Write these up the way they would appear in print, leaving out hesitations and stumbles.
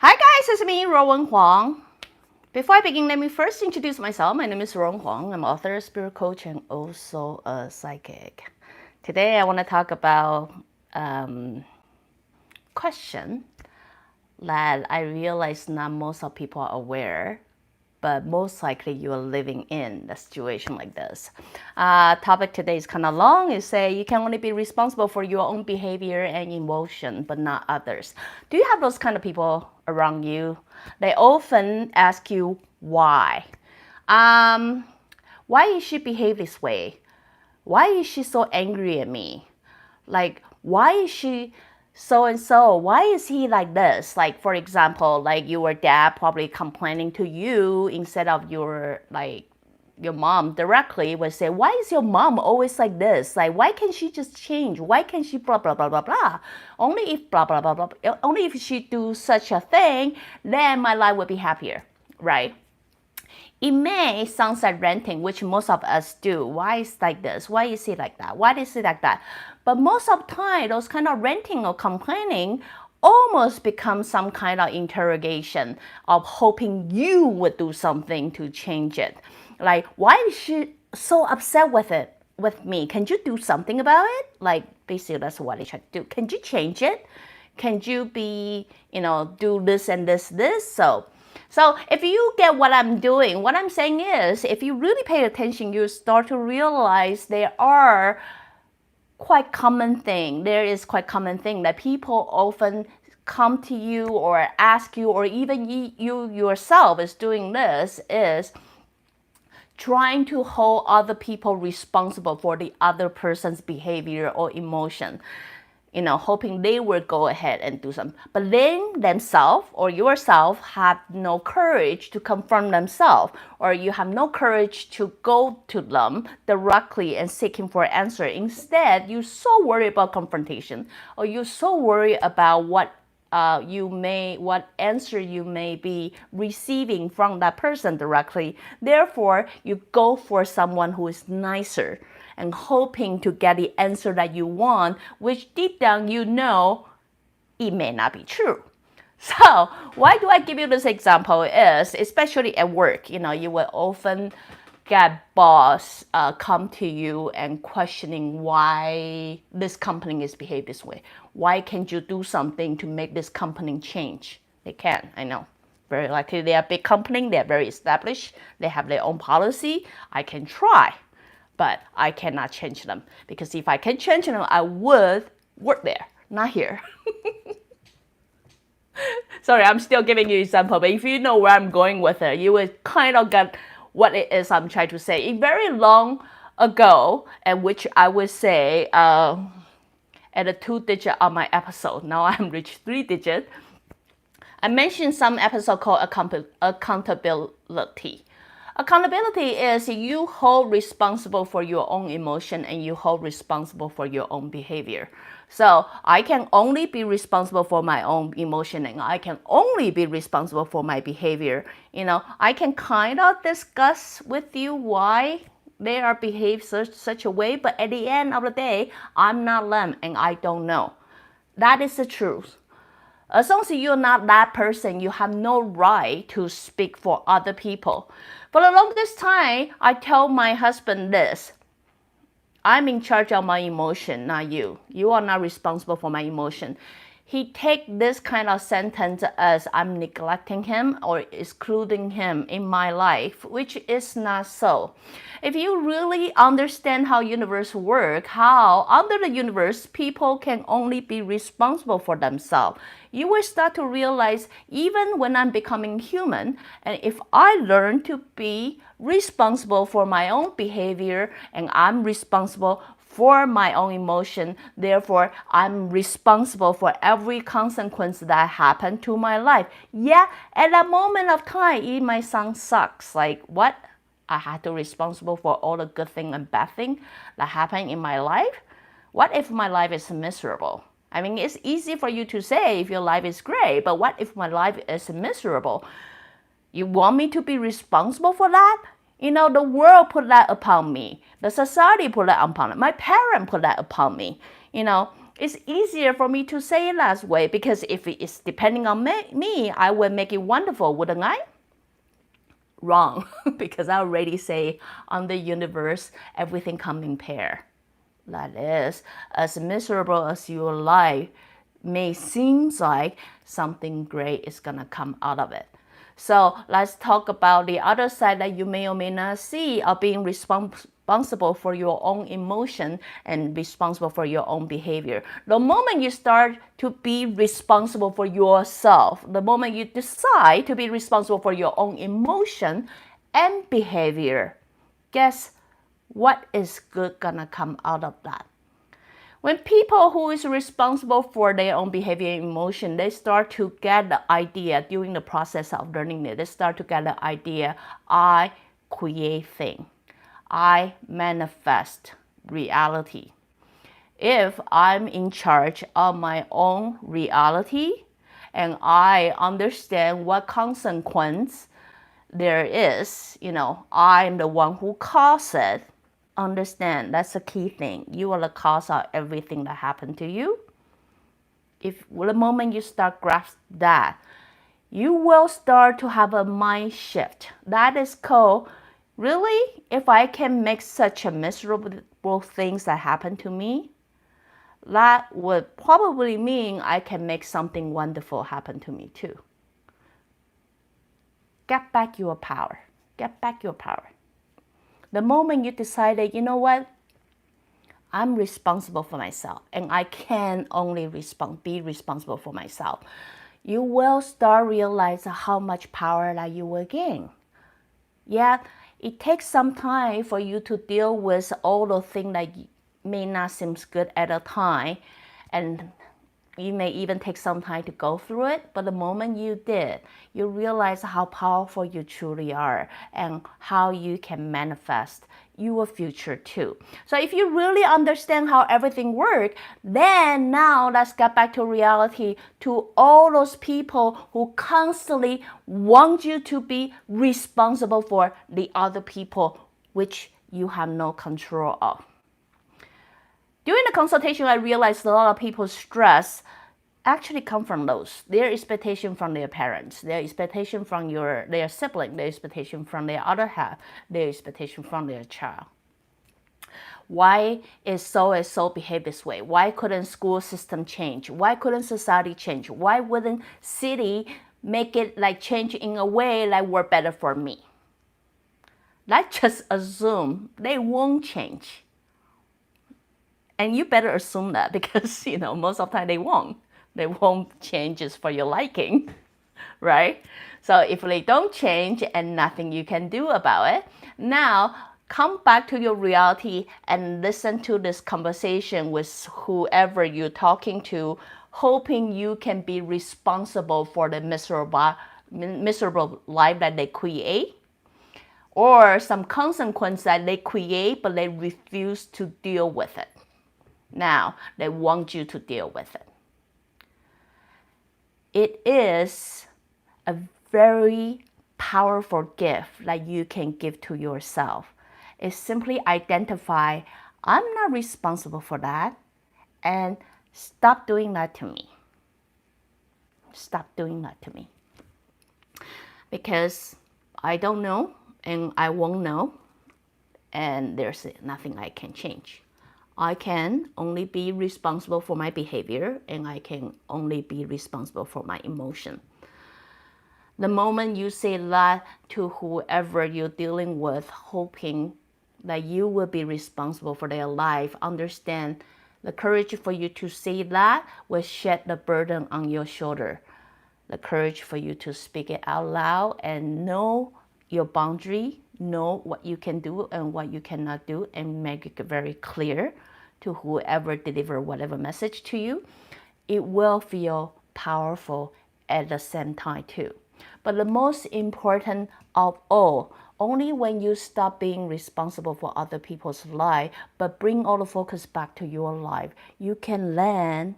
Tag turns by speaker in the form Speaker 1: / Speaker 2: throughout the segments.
Speaker 1: Hi guys, it's me, Ruowen Huang. Before I begin, let me first introduce myself. My name is Ruowen Huang. I'm author, spirit coach, and also a psychic. Today I want to talk about question that I realize not most of people are aware, but most likely you are living in a situation like this. Topic today is kind of long. It say you can only be responsible for your own behavior and emotion, but not others. Do you have those kind of people around you? They often ask you why. Why is she behave this way? Why is she so angry at me? Like, why is she so and so? Why is he like this? Like, for example, like your dad probably complaining to you instead of your mom directly would say, why is your mom always like this? Like, why can't she just change? Why can't she blah, blah, blah, blah, blah? Only if blah, blah, blah, blah, only if she do such a thing, then my life would be happier, right? It may sound like ranting, which most of us do. Why is it like this? Why is it like that? Why is it like that? But most of the time, those kind of ranting or complaining almost become some kind of interrogation of hoping you would do something to change it. Like, why is she so upset with me? Can you do something about it? Like, basically, that's what they try to do. Can you change it? Can you do this and this? So if you get what I'm doing, what I'm saying is, if you really pay attention, you start to realize there is quite common thing that people often come to you or ask you, or even you yourself is doing this, is trying to hold other people responsible for the other person's behavior or emotion, hoping they will go ahead and do something. But then themselves or yourself have no courage to confront themselves, or you have no courage to go to them directly and seeking for an answer. Instead, you're so worried about confrontation, or you're so worried about what answer you may be receiving from that person directly. Therefore, you go for someone who is nicer and hoping to get the answer that you want, which deep down it may not be true. So why do I give you this example is, especially at work, you will often get boss come to you and questioning why this company is behaved this way. Why can't you do something to make this company change? They can, I know. Very likely they are a big company, they're very established, they have their own policy. I can try, but I cannot change them, because if I can change them, I would work there, not here. Sorry, I'm still giving you an example, but if you know where I'm going with it, you will kind of get what it is I'm trying to say. Very long ago, and which I would say at a 2-digit on my episode, now I'm reached 3-digit, I mentioned some episode called accountability. Accountability is you hold responsible for your own emotion and you hold responsible for your own behavior. So I can only be responsible for my own emotion and I can only be responsible for my behavior. I can kind of discuss with you why they are behaved such a way, but at the end of the day, I'm not them and I don't know. That is the truth. As long as you're not that person, you have no right to speak for other people. For the longest time, I tell my husband this: I'm in charge of my emotion, not you. You are not responsible for my emotion. He take this kind of sentence as I'm neglecting him or excluding him in my life, which is not so. If you really understand how universe work, how under the universe people can only be responsible for themselves, you will start to realize, even when I'm becoming human, and if I learn to be responsible for my own behavior and I'm responsible for my own emotion, therefore I'm responsible for every consequence that happened to my life. Yeah, at that moment of time, it might sound sucks. Like, what? I had to be responsible for all the good thing and bad thing that happened in my life? What if my life is miserable? I mean, it's easy for you to say if your life is great, but what if my life is miserable? You want me to be responsible for that? The world put that upon me. The society put that upon me. My parents put that upon me. It's easier for me to say it that way because if it's depending on me, I would make it wonderful, wouldn't I? Wrong, because I already say on the universe, everything comes in pair. That is, as miserable as your life may seem like, something great is gonna come out of it. So let's talk about the other side that you may or may not see of being responsible for your own emotion and responsible for your own behavior. The moment you start to be responsible for yourself, the moment you decide to be responsible for your own emotion and behavior, guess what is good gonna come out of that? When people who is responsible for their own behavior and emotion, they start to get the idea during the process of learning it. They start to get the idea, I create things. I manifest reality. If I'm in charge of my own reality and I understand what consequence there is, I'm the one who caused it. Understand, that's a key thing. You are the cause of everything that happened to you. If the moment you start grasp that, you will start to have a mind shift. That is called, really, if I can make such a miserable things that happen to me, that would probably mean I can make something wonderful happen to me too. Get back your power. Get back your power. The moment you decided, you know what, I'm responsible for myself and I can only be responsible for myself, you will start realizing how much power that you will gain. Yeah, it takes some time for you to deal with all the things that may not seem good at a time, and you may even take some time to go through it, but the moment you did, you realize how powerful you truly are and how you can manifest your future too. So if you really understand how everything works, then now let's get back to reality, to all those people who constantly want you to be responsible for the other people which you have no control of. During the consultation, I realized a lot of people's stress actually come from those. Their expectation from their parents, their expectation from their sibling, their expectation from their other half, their expectation from their child. Why is so and so behave this way? Why couldn't school system change? Why couldn't society change? Why wouldn't city make it like change in a way that work better for me? Let's just assume they won't change. And you better assume that because, most of the time they won't. They won't change just for your liking, right? So if they don't change and nothing you can do about it, now come back to your reality and listen to this conversation with whoever you're talking to, hoping you can be responsible for the miserable life that they create, or some consequence that they create but they refuse to deal with it. Now, they want you to deal with it. It is a very powerful gift that you can give to yourself. It's simply identify, I'm not responsible for that, and stop doing that to me. Stop doing that to me. Because I don't know, and I won't know, and there's nothing I can change. I can only be responsible for my behavior, and I can only be responsible for my emotion. The moment you say that to whoever you're dealing with, hoping that you will be responsible for their life, understand the courage for you to say that will shed the burden on your shoulder. The courage for you to speak it out loud and know your boundary, know what you can do and what you cannot do, and make it very clear to whoever deliver whatever message to you. It will feel powerful at the same time too. But the most important of all, only when you stop being responsible for other people's life, but bring all the focus back to your life, you can then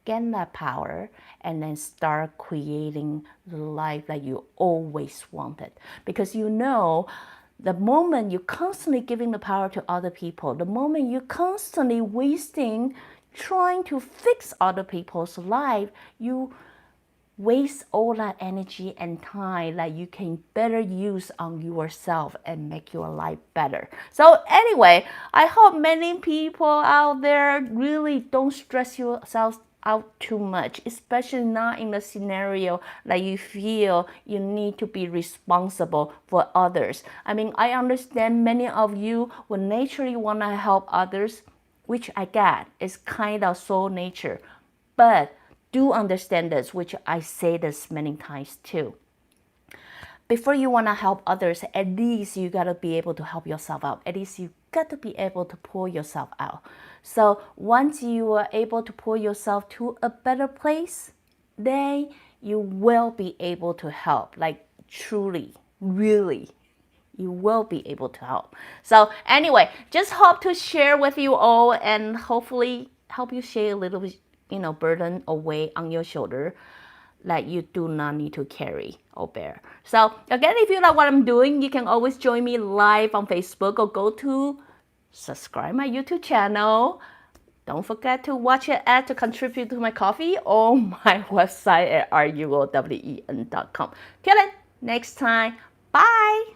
Speaker 1: gain that power and then start creating the life that you always wanted. Because the moment you're constantly giving the power to other people, the moment you're constantly wasting trying to fix other people's life, you waste all that energy and time that you can better use on yourself and make your life better. So anyway, I hope many people out there really don't stress yourself out too much, especially not in a scenario that you feel you need to be responsible for others. I mean, I understand many of you will naturally want to help others, which I get is kind of soul nature, but do understand this, which I say this many times too. Before you want to help others, at least you got to be able to help yourself out. At least you got to be able to pull yourself out. So once you are able to pull yourself to a better place, then you will be able to help. Like truly, really, you will be able to help. So anyway, just hope to share with you all and hopefully help you share a little bit, burden away on your shoulder that you do not need to carry or bear. So again, if you like what I'm doing, you can always join me live on Facebook or go to subscribe my YouTube channel. Don't forget to watch an ad to contribute to my coffee or my website at ruowen.com. Till then, next time, bye!